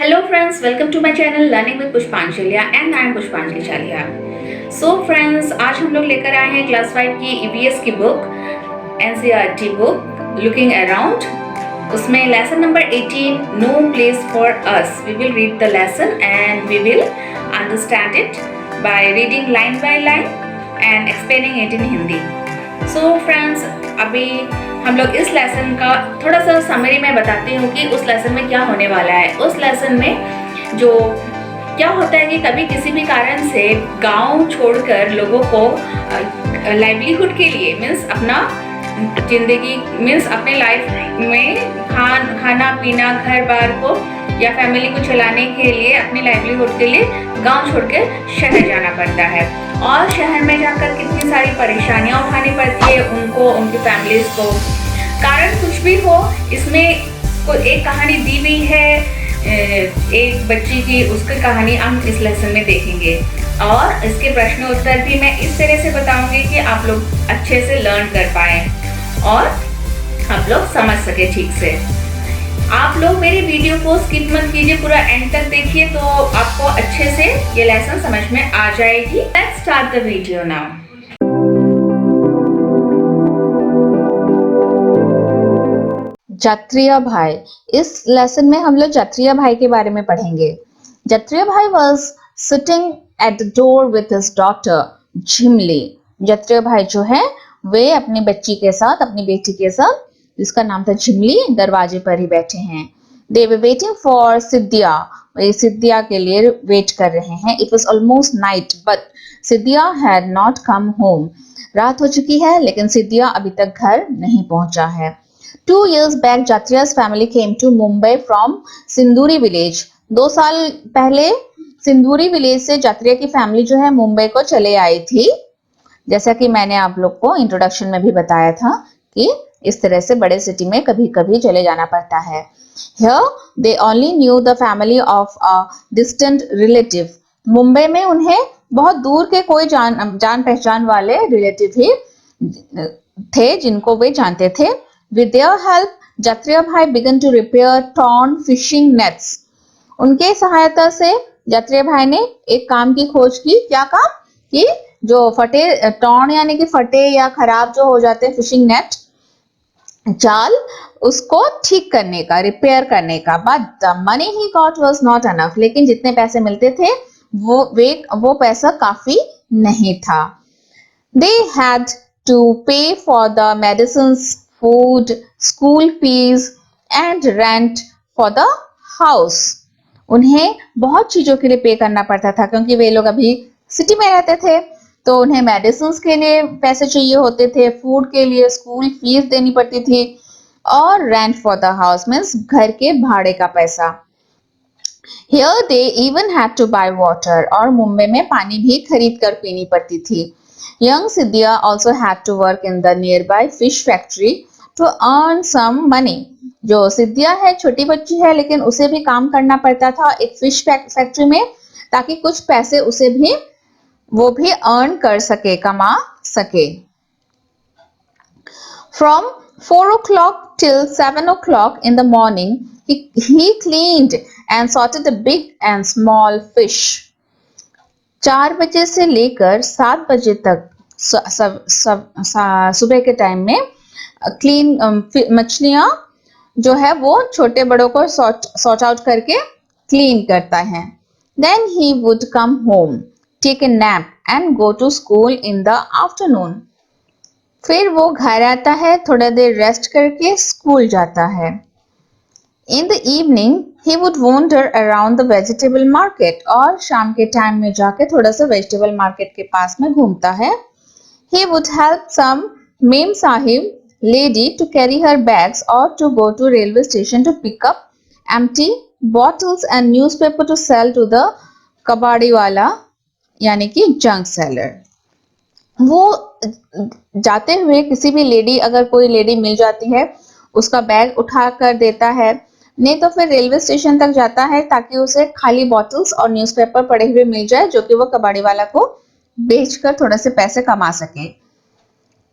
Hello friends, welcome to my channel Learning with Pushpanjali and I am Pushpanjali Chalia. So friends, आज हम लोग लेकर आए हैं क्लास 5 की EVS की book NCERT book looking around. उसमें lesson number 18 no place for us. We will read the lesson and we will understand it by reading line by line and explaining it in Hindi. So friends, अभी हम लोग इस lesson का थोड़ा सा summary में बताती हूँ कि उस लेसन में क्या होने वाला है। उस लेसन में जो क्या होता है कि कभी किसी भी कारण से गांव छोड़कर लोगों को लाइवलीहुड के लिए मीन्स अपना जिंदगी मीन्स अपने लाइफ में खाना पीना घर बार को या फैमिली को चलाने के लिए अपनी लाइवलीहुड के लिए गांव छोड़कर शहर जाना पड़ता है। और शहर में जाकर कितनी सारी परेशानियां उठानी पड़ती है उनको, उनकी फैमिलीज को। कारण कुछ भी हो, इसमें एक कहानी दी हुई है एक बच्ची की, उसकी कहानी हम इस लेसन में देखेंगे और इसके प्रश्न उत्तर भी मैं इस तरह से बताऊंगी कि आप लोग अच्छे से लर्न कर पाए और आप लोग समझ सके ठीक से। आप लोग मेरी वीडियो को स्किप मत कीजिए, पूरा एंड तक देखिए तो आपको अच्छे से ये लेसन समझ में आ जाएगी। Let's start the video now. Jatriya bhai. इस लेसन में हम लोग जात्रिया भाई के बारे में पढ़ेंगे। Jatriya bhai was sitting at the door with his daughter Jhimli. Jatriya bhai जो है वे अपनी बच्ची के साथ, अपनी बेटी के साथ, जिसका नाम था झिमली, दरवाजे पर ही बैठे हैं। दे वर वेटिंग फॉर सिद्धिया। वे सिद्धिया के लिए वेट कर रहे हैं। It was almost night but Scindia had not come home. रात हो चुकी है लेकिन सिद्धिया अभी तक घर नहीं पहुंचा है। 2 years back, Jatriya's family came to Mumbai from सिंदूरी विलेज। 2 साल पहले सिंदूरी विलेज से जात्रिया की फैमिली जो है मुंबई को चले आई थी। जैसा कि मैंने आप लोग को इंट्रोडक्शन में भी बताया था कि इस तरह से बड़े सिटी में कभी कभी चले जाना पड़ता है। Here they only knew the family of a distant relative। Mumbai में उन्हें बहुत दूर के कोई जान पहचान वाले रिलेटिव ही थे जिनको वे जानते थे। With their help, जात्रिया भाई began to repair torn fishing nets। उनके सहायता से जात्रिया भाई ने एक काम की खोज की। क्या काम? कि जो फटे टॉर्न यानी कि फटे या खराब जो हो जाते हैं फिशिंग नेट, जाल, उसको ठीक करने का, रिपेयर करने का। But the money he got was not enough। लेकिन जितने पैसे मिलते थे वो पैसा काफी नहीं था। They had to pay for the medicines, food, school fees and rent for the house। उन्हें बहुत चीजों के लिए पे करना पड़ता था क्योंकि वे लोग अभी सिटी में रहते थे, तो उन्हें मेडिसिन के लिए पैसे चाहिए होते थे, फूड के लिए स्कूल फीस देनी पड़ती थी और rent for the house means घर के भाड़े का पैसा। Here they even had to buy water। और मुंबई में पानी भी खरीद कर पीनी पड़ती थी। Young Sidhya also had to work in the nearby fish factory to earn some money। जो सिद्धिया है छोटी बच्ची है लेकिन उसे भी काम करना पड़ता था एक फिश फैक्ट्री में, ताकि कुछ पैसे उसे भी वो भी अर्न कर सके, कमा सके। From 4 o'clock till 7 o'clock in the morning, he cleaned and sorted the big and small fish। 4 बजे से लेकर 7 बजे तक सुबह के टाइम में क्लीन मछलियां जो है वो छोटे बड़ों को सॉर्ट आउट करके क्लीन करता है। Then he would come home, take a nap and go to school in the afternoon। फिर वो घर आता है, थोड़ा देर रेस्ट करके स्कूल जाता है। In the evening, he would wander around the vegetable market। और शाम के टाइम में जाके थोड़ा सा वेजिटेबल मार्केट के पास में घूमता है। He would help some ma'am Sahib lady to carry her bags or to go to railway station to pick up empty bottles and newspaper to sell to the कबाड़ी वाला यानी कि जंक सेलर। वो जाते हुए किसी भी लेडी, अगर कोई लेडी मिल जाती है, उसका बैग उठा कर देता है, नहीं तो फिर रेलवे स्टेशन तक जाता है ताकि उसे खाली बॉटल्स और न्यूज़पेपर पड़े हुए मिल जाए जो कि वो कबाड़ी वाला को बेचकर थोड़े से पैसे कमा सके।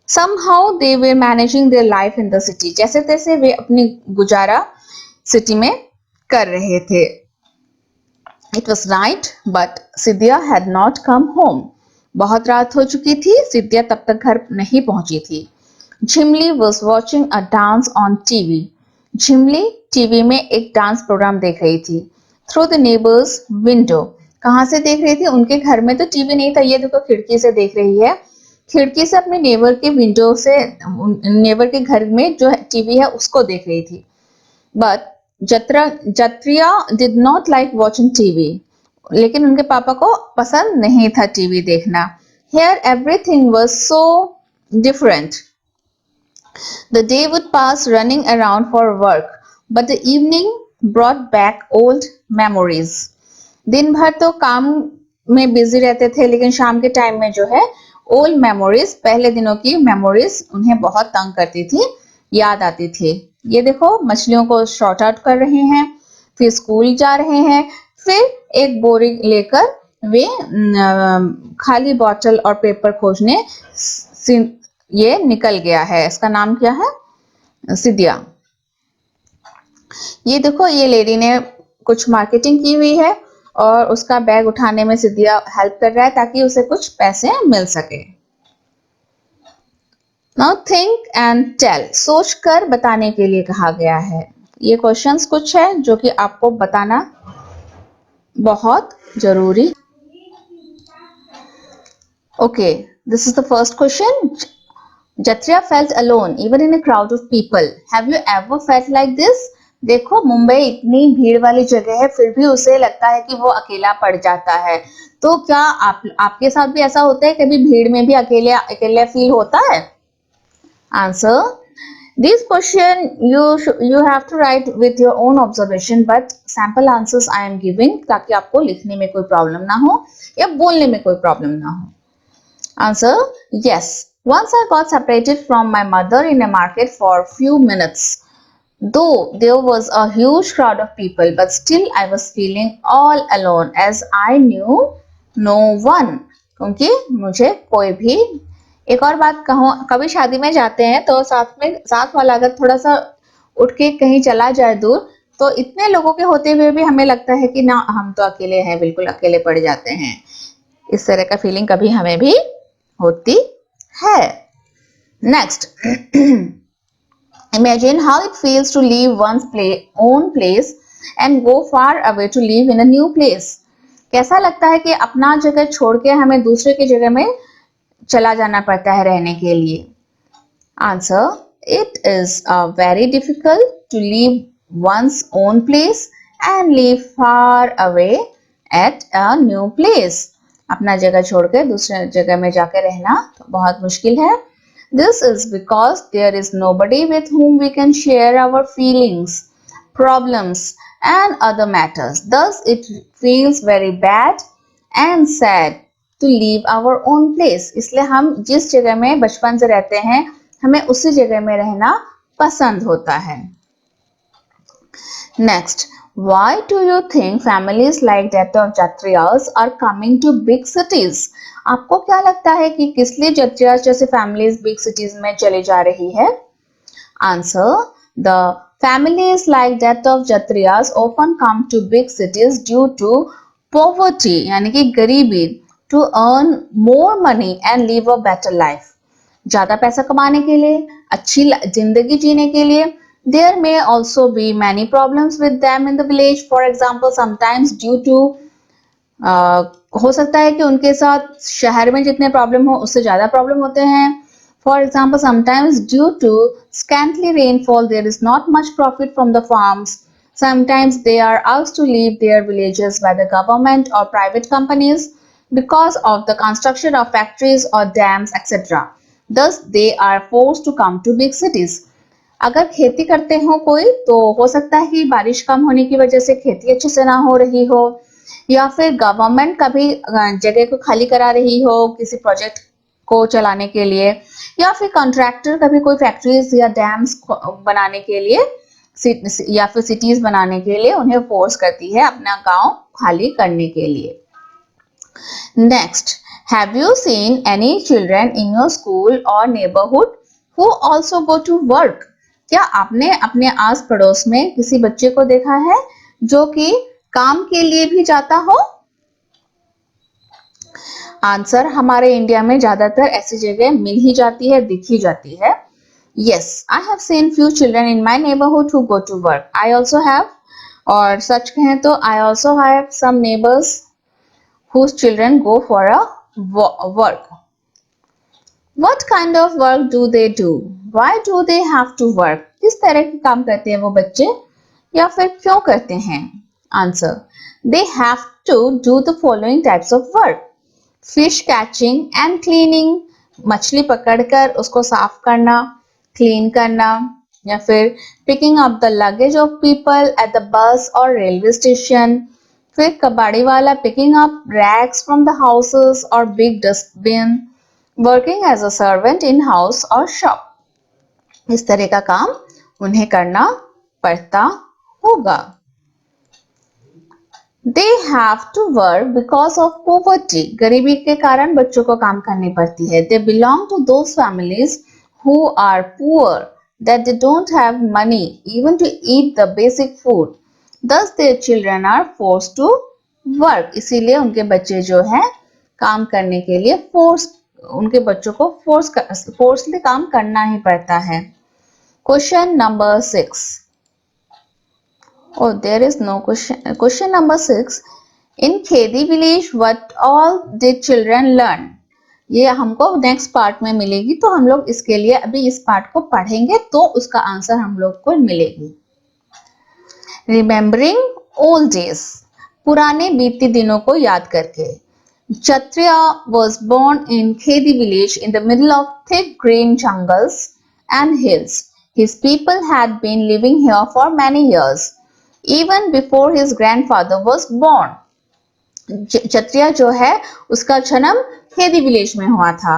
Somehow they were managing their life in the city। जैसे तैसे वे अपनी गुजारा सिटी में कर रहे थे। It was night, but Sidhya had not come home. बहुत रात हो चुकी थी, सिद्धिया तब तक घर नहीं पहुंची थी. Jhimli was watching a dance on TV. Jhimli TV में एक डांस प्रोग्राम देख रही थी. Through the neighbor's window. कहाँ से देख रही थी? उनके घर में तो टीवी नहीं था, ये देखो खिड़की से देख रही है. खिड़की से अपने नेबर के विंडो से, नेबर के घर में जो टीवी है उसको देख रही थी. But Jatriya did not like watching TV. लेकिन उनके पापा को पसंद नहीं था टीवी देखना. Here everything was so different. The day would pass running around for work, but the evening brought back old memories. दिन भर तो काम में बिजी रहते थे, लेकिन शाम के टाइम में जो है ओल्ड मेमोरीज, पहले दिनों की मेमोरीज उन्हें बहुत तंग करती थी, याद आती थी. ये देखो मछलियों को शॉर्ट आउट कर रहे हैं, फिर स्कूल जा रहे हैं, फिर एक बोरी लेकर वे खाली बॉटल और पेपर खोजने ये निकल गया है. इसका नाम क्या है? सिद्धिया. ये देखो ये लेडी ने कुछ मार्केटिंग की हुई है और उसका बैग उठाने में सिद्धिया हेल्प कर रहा है ताकि उसे कुछ पैसे मिल सके. Now think and tell. सोच कर बताने के लिए कहा गया है. ये क्वेश्चंस कुछ है जो कि आपको बताना बहुत जरूरी. Okay, this is the first question. Jatriya felt alone even in a crowd of people. Have you ever felt like this? देखो मुंबई इतनी भीड़ वाली जगह है, फिर भी उसे लगता है कि वो अकेला पड़ जाता है. तो क्या आपके साथ भी ऐसा होता है? कभी भीड़ में भी अकेला फील होता है? Answer. This question you have to write with your own observation, but sample answers I am giving ताकि आपको लिखने में कोई प्रॉब्लम ना हो या बोलने में कोई प्रॉब्लम ना हो. Answer. Yes. Once I got separated from my mother in a market for few minutes. Though there was a huge crowd of people, but still I was feeling all alone as I knew no one. क्योंकि मुझे कोई भी. एक और बात कहूँ, कभी शादी में जाते हैं तो साथ वाला अगर थोड़ा सा उठ के कहीं चला जाए दूर, तो इतने लोगों के होते हुए भी हमें लगता है कि ना हम तो अकेले हैं, बिल्कुल अकेले पड़ जाते हैं. इस तरह का फीलिंग कभी हमें भी होती है. Next. Imagine how it feels to leave one's own place and go far away to live in a new place. कैसा लगता है कि अपना जगह छोड़ के हमें दूसरे की जगह में चला जाना पड़ता है रहने के लिए. Answer. It is very difficult to leave one's own place and live far away at a new place. अपना जगह छोड़ के दूसरे जगह में जाके रहना तो बहुत मुश्किल है. This is because there is nobody with whom we can share our feelings, problems and other matters. Thus it feels very bad and sad to leave our own place. इसलिए हम जिस जगह में बचपन से रहते हैं हमें उसी जगह में रहना पसंद होता है. Next. Why do you think families like that of Jatriyas are coming to big cities? आपको क्या लगता है कि किस लिए जत्रियास जैसे फैमिलीज बिग सिटीज में चले जा रही है? Answer. The families like that of Jatriyas often come to big cities due to poverty, यानी कि गरीबी, to earn more money and live a better life. ज्यादा पैसा कमाने के लिए, अच्छी जिंदगी जीने के लिए. There may also be many problems with them in the village. For example, sometimes due to हो सकता है कि उनके साथ शहर में जितने प्रॉब्लम हो उससे ज्यादा प्रॉब्लम होते हैं. For example, sometimes due to scantily rainfall, there is not much profit from the farms. Sometimes they are asked to leave their villages by the government or private companies because of the construction of factories or dams, etc. Thus, they are forced to come to big cities. अगर खेती करते हो कोई तो हो सकता है कि बारिश कम होने की वजह से खेती अच्छे से ना हो रही हो, या फिर गवर्नमेंट कभी जगह को खाली करा रही हो किसी प्रोजेक्ट को चलाने के लिए, या फिर कॉन्ट्रैक्टर कभी कोई फैक्ट्रीज या डैम्स बनाने के लिए या फिर सिटीज बनाने के लिए उन्हें फोर्स करती है अपना गांव खाली करने के लिए. Next. Have you seen any children in your school और neighbourhood who also go to work? क्या आपने अपने आस पड़ोस में किसी बच्चे को देखा है जो कि काम के लिए भी जाता हो? आंसर, हमारे इंडिया में ज्यादातर ऐसी जगह मिल ही जाती है, दिख ही जाती है। Yes, I have seen few children in my neighborhood who go to work. I also have, और सच कहें तो I also have some neighbors whose children go for a work. What kind of work do they do? Why do they have to work? किस तरह के काम करते हैं वो बच्चे, या फिर क्यों करते हैं? Answer, they have to do the following types of work. Fish catching and cleaning, मछली पकड़कर उसको साफ करना, क्लीन करना, या फिर picking up the luggage of people at the bus और रेलवे स्टेशन, फिर कबाड़ी वाला picking up rags from the houses और big dustbin, working as a servant in house और शॉप। इस तरह का काम उन्हें करना पड़ता होगा। They have to work because of poverty. गरीबी के कारण बच्चों को काम करनी पड़ती है। They belong to those families who are poor, that they don't have money even to eat the basic food. Thus their children are forced to work. इसीलिए उनके बच्चे जो हैं काम करने के लिए उनके बच्चों को फोर्सली काम करना ही पड़ता है। Question number 6. Oh, there is no question. Question number 6. In Khedi village, what all did children learn? ये हमको नेक्स्ट पार्ट में मिलेगी, तो हम लोग इसके लिए अभी इस पार्ट को पढ़ेंगे तो उसका आंसर हम लोग को मिलेगी। Remembering old days, पुराने बीते दिनों को याद करके। Kshatriya was born in Khedi village in the middle of thick green jungles and hills. His people had been living here for many years. Even before his grandfather was born. क्षत्रिय जो है उसका जन्म खेदी विलेज में हुआ था।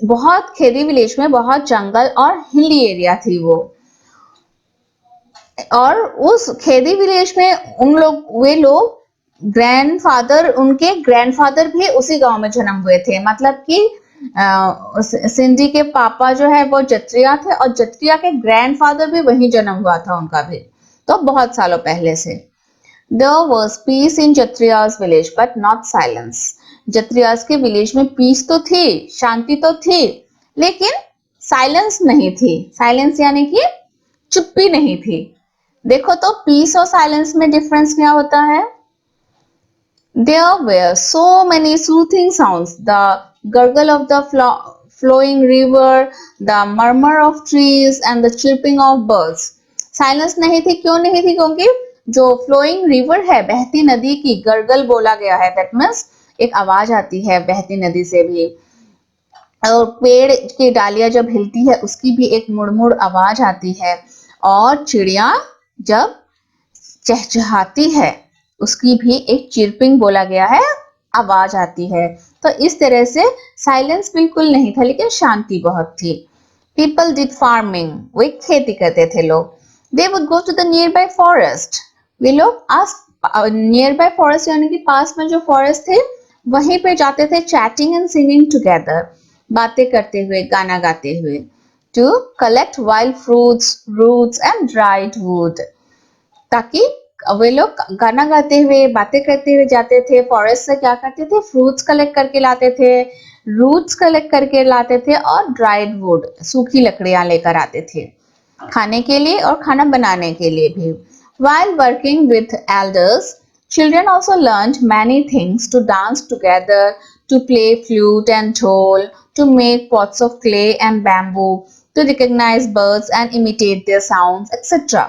बहुत खेदी village में बहुत जंगल और हिली एरिया थी वो, और उस खेदी विलेज में उनके ग्रैंडफादर भी उसी गांव में जन्म हुए थे। मतलब कि सिंधी के पापा जो है वो जत्रिया थे और जत्रिया के ग्रैंडफादर भी वहीं जन्म हुआ था उनका भी, तो बहुत सालों पहले से। There was peace in Jatriya's village, but not silence. जत्रियास के विलेज में पीस तो थी, शांति तो थी, लेकिन साइलेंस नहीं थी। साइलेंस यानी कि चुप्पी नहीं थी। देखो तो पीस और साइलेंस में डिफरेंस क्या होता है? There were so many soothing sounds, the gurgle of the flowing river, the murmur of trees and the chirping of birds. Silence नहीं थी, क्यों नहीं थी? क्योंकि जो फ्लोइंग रिवर है, बहती नदी की गरगल बोला गया है, दैट मीन्स एक आवाज आती है बहती नदी से भी, और पेड़ की डालियां जब हिलती है उसकी भी एक मुड़मुड़ आवाज आती है, और चिड़िया जब चहचहाती है उसकी भी एक चिरपिंग बोला गया है आवाज आती है। तो इस तरह से साइलेंस बिल्कुल नहीं था, लेकिन शांति बहुत थी। पीपल डिड फार्मिंग, वे खेती करते थे लोग। They would go to the nearby forest. वे लोग nearby forest यानी कि पास में जो forest थे वहीं पे जाते थे, chatting and singing together, बातें करते हुए, गाना गाते हुए, to collect wild fruits, roots and dried wood. ताकि वे लोग गाना गाते हुए, बातें करते हुए जाते थे, फॉरेस्ट से क्या करते थे? फ्रूट्स कलेक्ट करके लाते थे, रूट्स कलेक्ट करके लाते थे, और ड्राइड वुड, सूखी लकड़ियां लेकर आते थे खाने के लिए और खाना बनाने के लिए भी। While working with elders, children also learned many things: to dance together, to play flute and dhol, to make pots of clay and bamboo, to recognize birds and imitate their sounds, etc.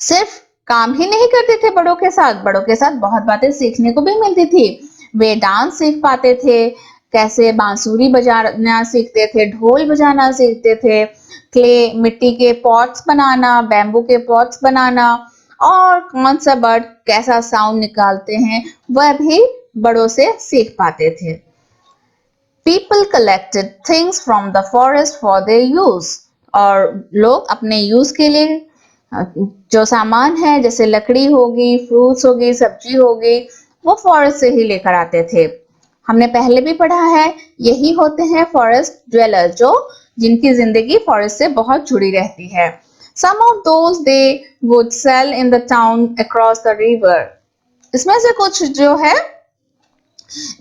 सिर्फ काम ही नहीं करते थे बड़ों के साथ बहुत बातें सीखने को भी मिलती थी। वे डांस सीख पाते थे, कैसे बांसुरी बजाना सीखते थे, ढोल बजाना सीखते थे, क्ले मिट्टी के पॉट्स बनाना, बैम्बू के पॉट्स बनाना, और कौन सा बर्ड कैसा साउंड निकालते हैं वह भी बड़ों से सीख पाते थे। People collected things from the forest for their use, और लोग अपने यूज के लिए जो सामान है, जैसे लकड़ी होगी, फ्रूट्स होगी, सब्जी होगी, वो फॉरेस्ट से ही लेकर आते थे। हमने पहले भी पढ़ा है, यही होते हैं फॉरेस्ट ड्वेलर, जिनकी जिंदगी फॉरेस्ट से बहुत जुड़ी रहती है। Some of those they would sell in the town across the river. इसमें से कुछ जो है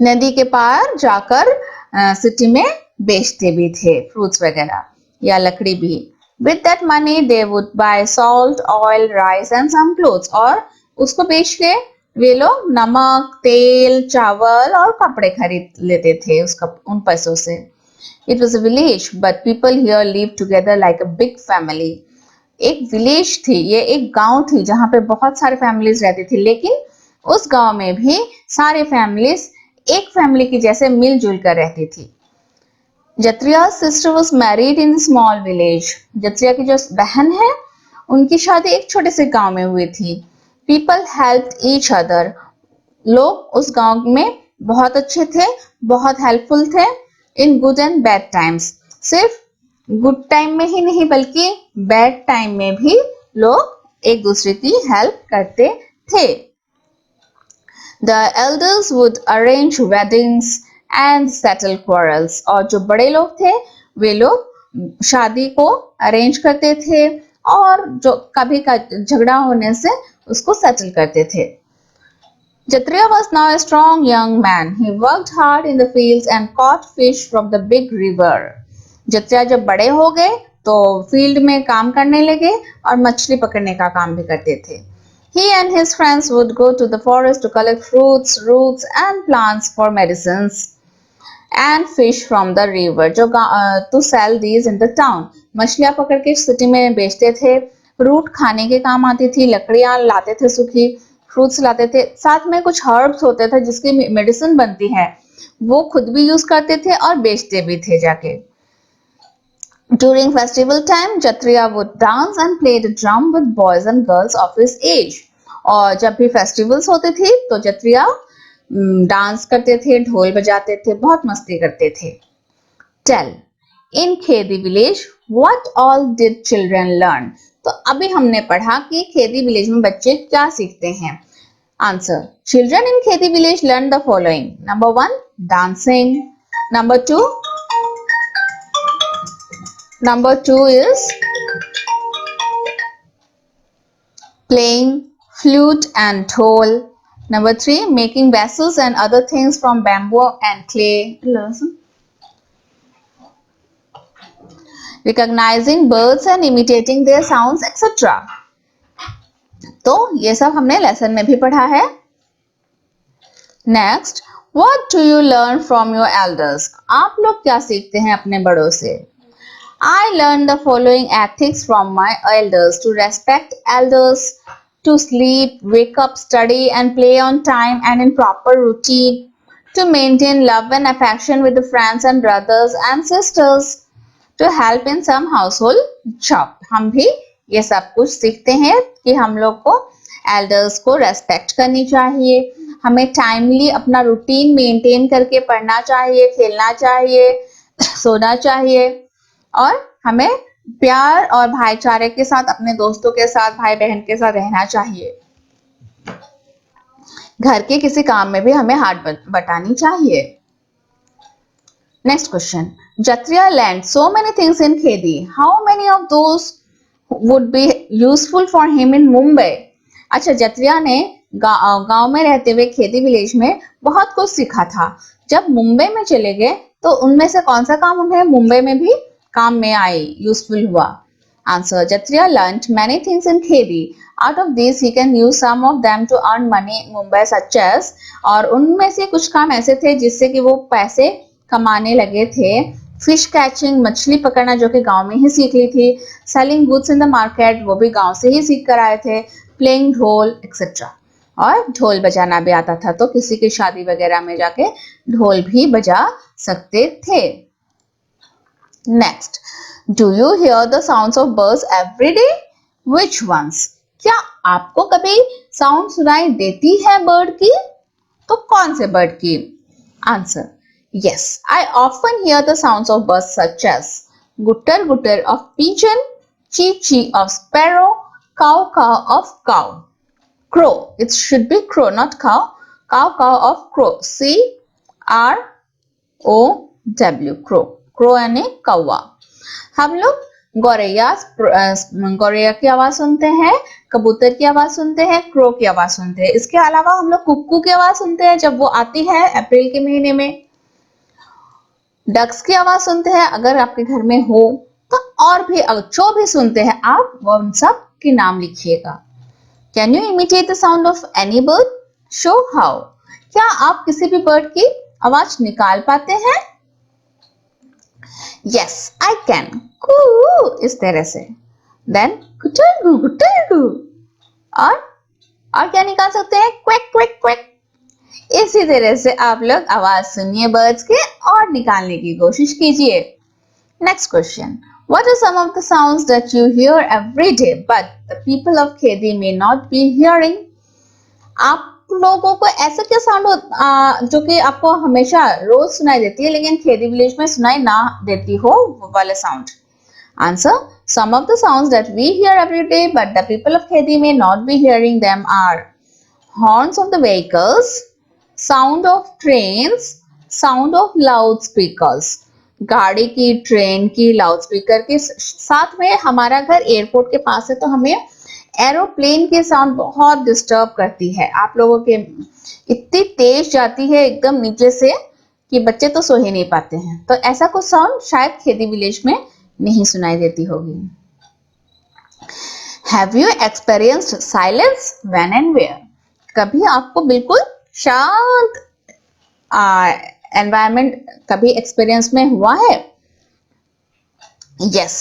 नदी के पार जाकर सिटी में बेचते भी थे, फ्रूट्स वगैरह या लकड़ी भी. With that money they would buy salt, oil, rice and some clothes. और उसको बेच के वे लोग नमक, तेल, चावल और कपड़े खरीद लेते थे उसका उन पैसों से. It was a village, but people here lived together like a big family. एक विलेज थी, ये एक गांव थी जहां पे बहुत सारे फैमिलीज रहती थी, लेकिन उस गांव में भी सारे फैमिलीज एक फैमिली की जैसे मिलजुल कर रहती थी. जत्रिया's sister was married in a small village. जत्रिया की जो बहन है उनकी शादी एक छोटे से गांव में हुई थी. People helped each other. लोग उस गांव में बहुत अच्छे थे, बहुत हेल्पफुल थे. In good and bad times, सिर्फ गुड टाइम में ही नहीं बल्कि बैड टाइम में भी लोग एक दूसरे की हेल्प करते थे. The elders would arrange weddings and settle quarrels. और जो बड़े लोग थे वे लोग शादी को अरेंज करते थे और जो कभी का झगड़ा होने से उसको सेटल करते थे. Jatriya was now a strong young man. He worked hard in the fields and caught fish from the big river. Jatriya जब बड़े हो गए तो फील्ड में काम करने लगे और मछली पकड़ने का काम भी करते थे. He and his friends would go to the forest to collect fruits, roots and plants for medicines and fish from the river. जो to sell these in the town. मछलियाँ पकड़ के सिटी में बेचते थे. रूट खाने के काम आती थी, लकड़ियाँ लाते थे सूखी, फ्रूट्स लाते थे, साथ में कुछ हर्ब्स होते थे जिसकी मेडिसिन बनती है, वो खुद भी यूज करते थे और बेचते भी थे जाके. During festival time, Jatriya would dance and play the drum with boys and girls of his age. और जब भी फेस्टिवल्स होते थे तो जत्रिया डांस करते थे, ढोल बजाते थे, बहुत मस्ती करते थे. Tell, in Khedi village what all did children learn? तो अभी हमने पढ़ा कि खेदी विलेज में बच्चे क्या सीखते हैं. Answer. Children in Khedi village learn the following. Number 1, dancing. Number 2 is playing flute and dhol. Number 3, making vessels and other things from bamboo and clay. Recognizing birds and imitating their sounds, etc. तो ये सब हमने lesson में भी पढ़ा है. Next, what do you learn from your elders? आप लोग क्या सीखते हैं अपने बड़ों से? I learned the following ethics from my elders: to respect elders, to sleep, wake up, study and play on time and in proper routine, to maintain love and affection with the friends and brothers and sisters, to help in some household job. हम भी ये सब कुछ सीखते हैं कि हम लोग को एल्डर्स को रेस्पेक्ट करनी चाहिए, हमें टाइमली अपना रूटीन मेंटेन करके पढ़ना चाहिए, खेलना चाहिए, सोना चाहिए और हमें प्यार और भाईचारे के साथ अपने दोस्तों के साथ, भाई बहन के साथ रहना चाहिए. घर के किसी काम में भी हमें हाथ बटानी चाहिए. Next question. Jatriya learned so many things in Khedi. How many of those would be useful for him in Mumbai? अच्छा, जत्रिया ने गांव में रहते हुए खेदी विलेज में बहुत कुछ सीखा था. जब मुंबई में चले गए तो उनमें से कौन सा काम उन्हें मुंबई में भी काम में आई, यूजफुल हुआ? Answer. Jatriya learned many things in Khedi. Out of these he can use some of them to earn money in Mumbai, such as, और उनमें से कुछ काम ऐसे थे जिससे कि वो पैसे कमाने लगे थे. फिश कैचिंग, मछली पकड़ना जो कि गांव में ही सीख ली थी. Selling goods in the market, वो भी गांव से ही सीख कर आए थे. प्लेइंग ढोल एक्सेट्रा, और ढोल बजाना भी आता था तो किसी की शादी वगैरह में जाके ढोल भी बजा सकते थे. Next. Do you hear the sounds of birds every day? Which ones? क्या आपको कभी साउंड सुनाई देती है बर्ड की? तो कौन से बर्ड की? Answer. Yes, I often hear the sounds of birds such as gutter gutter of pigeon, chee chee of sparrow, cow cow of cow. Crow, it should be crow not cow. Cow cow of crow. CROW, crow. Crow यानी कौवा. हम लोग गौरैया की आवाज सुनते हैं, कबूतर की आवाज सुनते हैं, क्रो की आवाज सुनते हैं। इसके अलावा हम लोग कुक्कू की आवाज सुनते हैं जब वो आती है अप्रैल के महीने में। डक्स की आवाज सुनते हैं अगर आपके घर में हो तो, और भी जो भी सुनते हैं आप वो उन सब के नाम लिखिएगा। Can you imitate the sound of any bird? Show how. क्या आप किसी भी बर्ड की आवाज निकाल पाते हैं? Yes I can. कू इस तरह से। देन गुटरगू गुटरगू। और क्या निकाल सकते हैं? Quick quick quick. इसी तरह से आप लोग आवाज सुनिए बर्ड्स के और निकालने की कोशिश कीजिए। Next question, what are some of the sounds that you hear every day but the people of Khedi may not be hearing? आप लोगों को ऐसा क्या साउंड जो कि आपको हमेशा रोज सुनाई देती है लेकिन खेदी विलेज में सुनाई ना देती हो, वो वाले sound? Answer, some of the sounds that we hear every day but the people of Khedi may not be hearing them are horns of the vehicles, sound of trains, sound of loudspeakers. गाड़ी की, train की, loudspeaker के साथ में हमारा घर airport के पास है तो हमें एरोप्लेन की साउंड बहुत डिस्टर्ब करती है। आप लोगों के इतनी तेज जाती है एकदम नीचे से कि बच्चे तो सो ही नहीं पाते हैं। तो ऐसा कुछ साउंड शायद खेदी विलेज में नहीं सुनाई देती होगी। Have you experienced silence? When and where? कभी आपको बिल्कुल शांत एनवायरनमेंट कभी एक्सपीरियंस में हुआ है? Yes,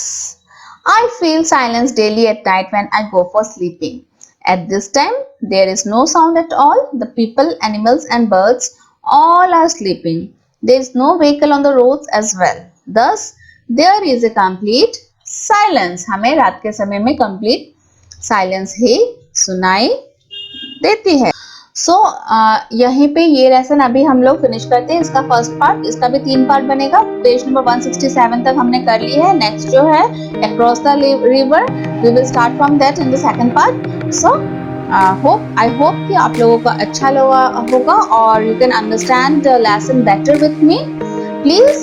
I feel silence daily at night when I go for sleeping. At this time, there is no sound at all. The people, animals and birds all are sleeping. There is no vehicle on the roads as well. Thus, there is a complete silence. हमें रात के समय में complete silence ही सुनाई देती है। यहीं पे ये लेसन अभी हम लोग फिनिश करते हैं। इसका फर्स्ट पार्ट, इसका भी 3 पार्ट बनेगा। पेज नंबर 167 तक हमने कर ली है। नेक्स्ट जो है across the river, we will start from that in the second part. So I hope कि आप लोगों को अच्छा लगा होगा और you can understand the lesson better with me. Please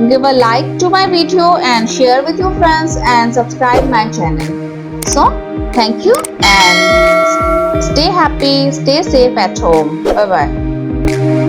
give a like to my video and share with your friends and subscribe my channel. So, thank you and stay happy, stay safe at home. Bye bye.